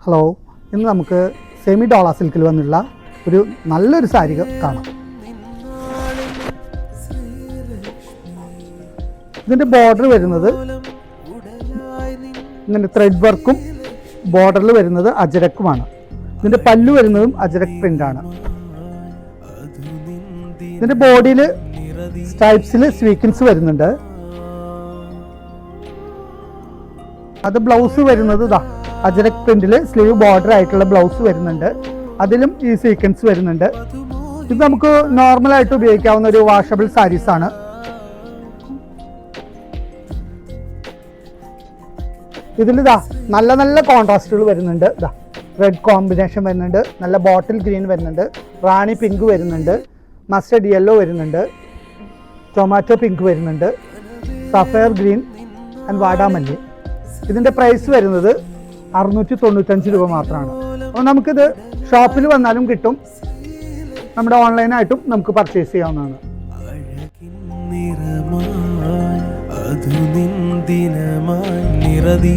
Hello, ഇന്ന് നമുക്ക് semi ഡോള സിൽക്കിൽ വന്നുള്ള ഒരു നല്ലൊരു സാരി കാണാം. ഇതിൻ്റെ ബോർഡർ വരുന്നത് ഇങ്ങനെ ത്രെഡ് വർക്കും ബോർഡറിൽ വരുന്നത് അജരക്കുമാണ്. ഇതിൻ്റെ പല്ലു വരുന്നതും അജരക് പ്രിൻ്റാണ്. ഇതിൻ്റെ ബോഡിയിൽ സ്ട്രൈപ്സിൽ സ്വീക്വൻസ് വരുന്നുണ്ട്. അത് ബ്ലൗസ് വരുന്നത് അജരക് പ്രിന്റിൽ സ്ലീവ് ബോർഡർ ആയിട്ടുള്ള ബ്ലൗസ് വരുന്നുണ്ട്. അതിലും ഈ സീക്വൻസ് വരുന്നുണ്ട്. ഇത് നമുക്ക് നോർമലായിട്ട് ഉപയോഗിക്കാവുന്ന ഒരു വാഷബിൾ സാരീസ് ആണ്. ഇതിൽ നല്ല നല്ല കോൺട്രാസ്റ്റുകൾ വരുന്നുണ്ട്. റെഡ് കോമ്പിനേഷൻ വരുന്നുണ്ട്, നല്ല ബോട്ടിൽ ഗ്രീൻ വരുന്നുണ്ട്, റാണി പിങ്ക് വരുന്നുണ്ട്, മസ്റ്റർഡ് യെല്ലോ വരുന്നുണ്ട്, ടൊമാറ്റോ പിങ്ക് വരുന്നുണ്ട്, സഫയർ ഗ്രീൻ ആൻഡ് വാടാമല്ലി. ഇതിൻ്റെ പ്രൈസ് വരുന്നത് 695 രൂപ മാത്രമാണ്. അപ്പോൾ നമുക്കിത് ഷോപ്പിൽ വന്നാലും കിട്ടും, നമ്മുടെ ഓൺലൈനായിട്ടും നമുക്ക് പർച്ചേസ് ചെയ്യാവുന്നതാണ്. ദിനമായി നിറദീപമായി